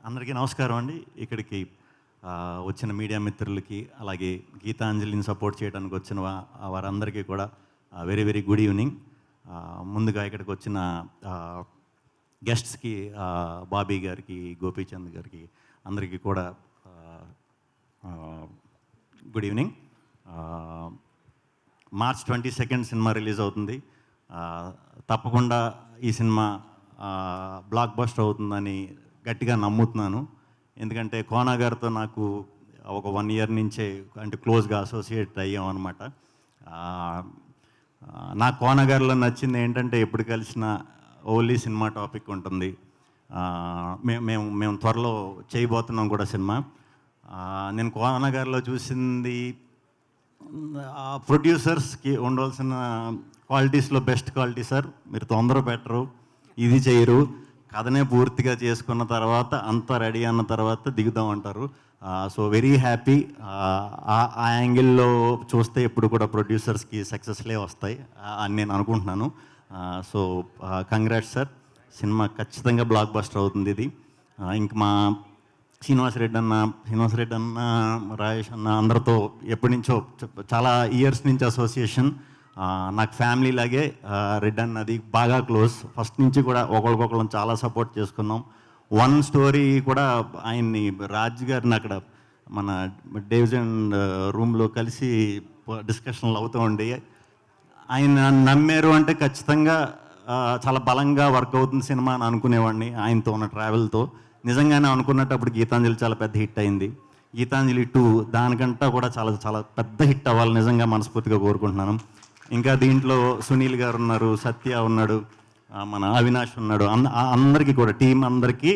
అందరికీ నమస్కారం అండి. ఇక్కడికి వచ్చిన మీడియా మిత్రులకి, అలాగే గీతాంజలిని సపోర్ట్ చేయడానికి వచ్చిన వారందరికీ కూడా వెరీ వెరీ గుడ్ ఈవినింగ్. ముందుగా ఇక్కడికి వచ్చిన గెస్ట్స్కి, బాబీ గారికి, గోపీచంద్ గారికి అందరికీ కూడా good evening. March 22 cinema release అవుతుంది. తప్పకుండా ఈ సినిమా బ్లాక్ బస్టర్ అవుతుందని గట్టిగా నమ్ముతున్నాను. ఎందుకంటే కోనా గారితో నాకు ఒక 1 year నుంచే అంటే క్లోజ్గా అసోసియేట్ అయ్యాం అనమాట. నాకు కోనా గారిలో నచ్చింది ఏంటంటే ఎప్పుడు కలిసిన ఓన్లీ సినిమా టాపిక్ ఉంటుంది. మేము త్వరలో చేయబోతున్నాం కూడా సినిమా. నేను కోనా గారిలో చూసింది ప్రొడ్యూసర్స్కి ఉండవలసిన క్వాలిటీస్లో బెస్ట్ క్వాలిటీ సార్. మీరు తొందర పెట్టరు, ఇది చేయరు, కథనే పూర్తిగా చేసుకున్న తర్వాత అంతా రెడీ అన్న తర్వాత దిగుదాం అంటారు. So very happy. ఆ యాంగిల్లో చూస్తే ఎప్పుడు కూడా ప్రొడ్యూసర్స్కి సక్సెస్లే వస్తాయి అని నేను అనుకుంటున్నాను. So congrats sir. సినిమా ఖచ్చితంగా బ్లాక్ బస్టర్ అవుతుంది ఇది. ఇంక మా శ్రీనివాస్ రెడ్డి అన్న, రాజేష్ అన్న అందరితో ఎప్పటి నుంచో చాలా ఇయర్స్ నుంచి అసోసియేషన్. నాకు ఫ్యామిలీ లాగే రెడ్ అన్నది బాగా క్లోజ్. ఫస్ట్ నుంచి కూడా ఒకరికొకళ్ళని చాలా సపోర్ట్ చేసుకున్నాం. వన్ స్టోరీ కూడా ఆయన్ని రాజ్ గారిని అక్కడ మన డివిజన్ రూమ్లో కలిసి డిస్కషన్లు అవుతూ ఉండి ఆయన నమ్మారు అంటే ఖచ్చితంగా చాలా బలంగా వర్క్ అవుతుంది సినిమా అని అనుకునేవాడిని. ఆయనతో ఉన్న ట్రావెల్తో నిజంగానే అనుకున్నప్పుడు గీతాంజలి చాలా పెద్ద హిట్ అయింది. గీతాంజలి 2 దానికంటా కూడా చాలా చాలా పెద్ద హిట్ అవ్వాలి నిజంగా మనస్ఫూర్తిగా కోరుకుంటున్నాను. ఇంకా దీంట్లో సునీల్ గారు ఉన్నారు, సత్య ఉన్నాడు, మన అవినాష్ ఉన్నాడు. అందరికీ కూడా టీం అందరికీ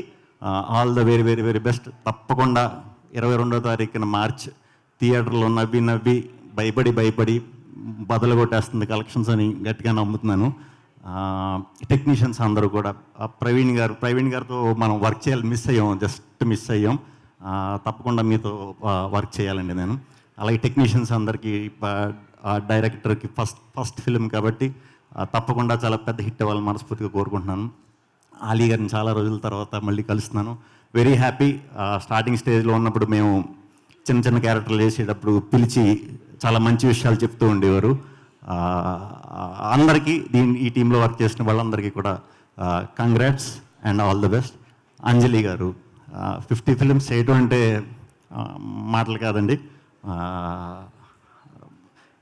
all the very very very best. తప్పకుండా 22వ తారీఖున మార్చ్ థియేటర్లో నవ్వి భయపడి బదలు కొట్టేస్తుంది కలెక్షన్స్ అని గట్టిగా నమ్ముతున్నాను. టెక్నీషియన్స్ అందరూ కూడా ప్రవీణ్ గారితో మనం వర్క్ చేయాలి, జస్ట్ మిస్ అయ్యాం. తప్పకుండా మీతో వర్క్ చేయాలండి నేను. అలాగే టెక్నీషియన్స్ అందరికీ, డైరెక్టర్కి ఫస్ట్ ఫిలిం కాబట్టి తప్పకుండా చాలా పెద్ద హిట్ అవ్వాలని మనస్ఫూర్తిగా కోరుకుంటున్నాను. ఆలీ గారిని చాలా రోజుల తర్వాత మళ్ళీ కలుస్తున్నాను. Very happy. స్టార్టింగ్ స్టేజ్లో ఉన్నప్పుడు మేము చిన్న క్యారెక్టర్లు చేసేటప్పుడు పిలిచి చాలా మంచి విషయాలు చెప్తూ ఉండేవారు. అందరికీ ఈ టీంలో వర్క్ చేసిన వాళ్ళందరికీ కూడా congrats and all the best. Anjali garu 50 films చేయటం అంటే మాటలు కాదండి.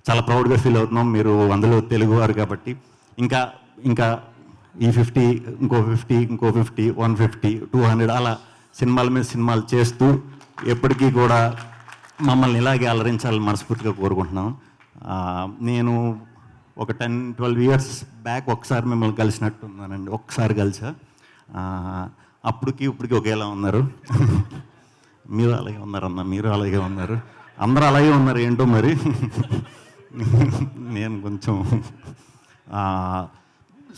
చాలా ప్రౌడ్గా ఫీల్ అవుతున్నాం. మీరు అందులో తెలుగువారు కాబట్టి ఇంకా ఈ 50, ఇంకో 50, 150, 200 అలా సినిమాల మీద సినిమాలు చేస్తూ ఎప్పటికీ కూడా మమ్మల్ని ఇలాగే అలరించాలని మనస్ఫూర్తిగా కోరుకుంటున్నాను. నేను ఒక 10-12 years బ్యాక్ ఒకసారి మిమ్మల్ని కలిసినట్టున్నానండి. ఒక్కసారి కలిసా. ఇప్పటికి ఒకేలా ఉన్నారు. మీరు అలాగే ఉన్నారన్న, మీరు అలాగే ఉన్నారు, అందరూ అలాగే ఉన్నారు ఏంటో మరి. నేను కొంచెం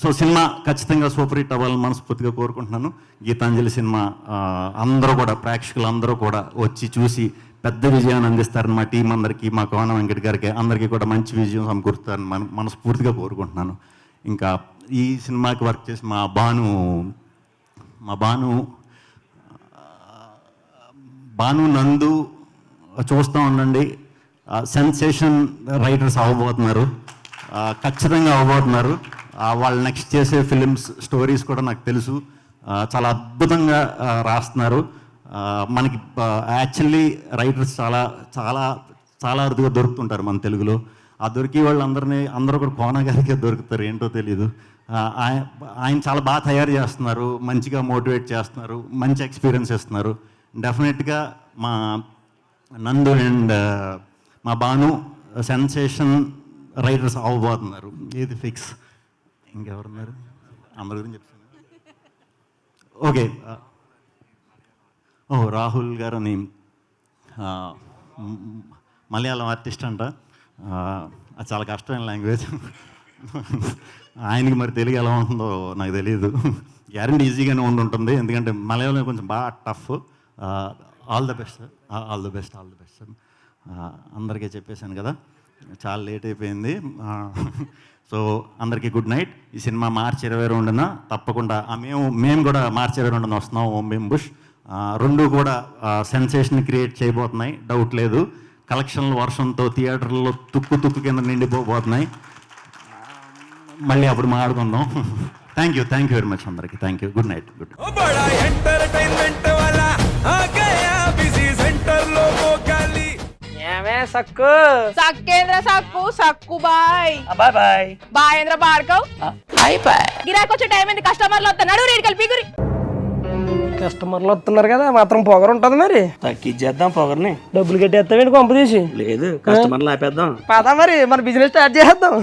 సో సినిమా ఖచ్చితంగా సూపర్ హిట్ అవ్వాలని మనస్ఫూర్తిగా కోరుకుంటున్నాను. గీతాంజలి సినిమా అందరూ కూడా ప్రేక్షకులు అందరూ కూడా వచ్చి చూసి పెద్ద విజయాన్ని అందిస్తారని మా టీం అందరికీ, మా కోన వెంకట్ గారికి అందరికీ కూడా మంచి విజయం సమకూరుస్తారని మనస్ఫూర్తిగా కోరుకుంటున్నాను. ఇంకా ఈ సినిమాకి వర్క్ చేసి మా భాను నందు చూస్తూ ఉండండి. సెన్సేషన్ రైటర్స్ అవ్వబోతున్నారు, ఖచ్చితంగా అవ్వబోతున్నారు. వాళ్ళు నెక్స్ట్ చేసే ఫిలిమ్స్ స్టోరీస్ కూడా నాకు తెలుసు, చాలా అద్భుతంగా రాస్తున్నారు. మనకి యాక్చువల్లీ రైటర్స్ చాలా చాలా చాలా అరుదుగా దొరుకుతుంటారు మన తెలుగులో. ఆ దొరికే అందరూ కూడా కోన గారికే దొరుకుతారు, ఏంటో తెలీదు. ఆయన చాలా బాగా తయారు చేస్తున్నారు, మంచిగా మోటివేట్ చేస్తున్నారు, మంచి ఎక్స్పీరియన్స్ ఇస్తున్నారు. డెఫినెట్గా మా నందు అండ్ మా భాను సెన్సేషన్ రైటర్స్ అవ్వబోతున్నారు, ఇది ఫిక్స్. ఇంకెవరున్నారు? అందరి గురించి చెప్తాను. ఓకే, రాహుల్ గారు అని మలయాళం ఆర్టిస్ట్ అంట. అది చాలా కష్టమైన లాంగ్వేజ్. ఆయనకి మరి తెలుగు ఎలా ఉంటుందో నాకు తెలియదు. గ్యారెంటీ ఈజీగానే ఉంటుంది, ఎందుకంటే మలయాళం కొంచెం బాగా tough. All the best sir, all the best sir. అందరికీ చెప్పేశాను కదా, చాలా లేట్ అయిపోయింది. సో అందరికీ గుడ్ నైట్. ఈ సినిమా మార్చి 22న తప్పకుండా మేము కూడా మార్చి 22న వస్తున్నాం. ఓం భీమ్ బుష్ రెండు కూడా సెన్సేషన్ క్రియేట్ చేయబోతున్నాయి, డౌట్ లేదు. కలెక్షన్ల వర్షంతో థియేటర్లో తుక్కు కింద నిండిపోతున్నాయి. మళ్ళీ అప్పుడు మాట్లాడుకుందాం. థ్యాంక్ యూ వెరీ మచ్ అందరికి. Thank you. Good night. Good సక్కు సక్కేంద్ర సక్కు సక్కు బాయ్ బాయ్ బాయ్ బాయేంద్ర బార్కవ్ బాయ్ బాయ్. గిరాకొచ్చే టైం ఏంది, కస్టమర్లు వస్తున్నాడు, రేటు కలిపి గురి. కస్టమర్లు వస్తున్నారు కదా, మాత్రం పొగరు ఉంటుంది మరి. తగ్గించేద్దాం పొగర్ని. డబ్బులు కట్టేస్తావేంటి కొంప తీసి? లేదు, కస్టమర్లు ఆపేద్దాం. పదా మరి మన బిజినెస్ స్టార్ట్ చేద్దాం.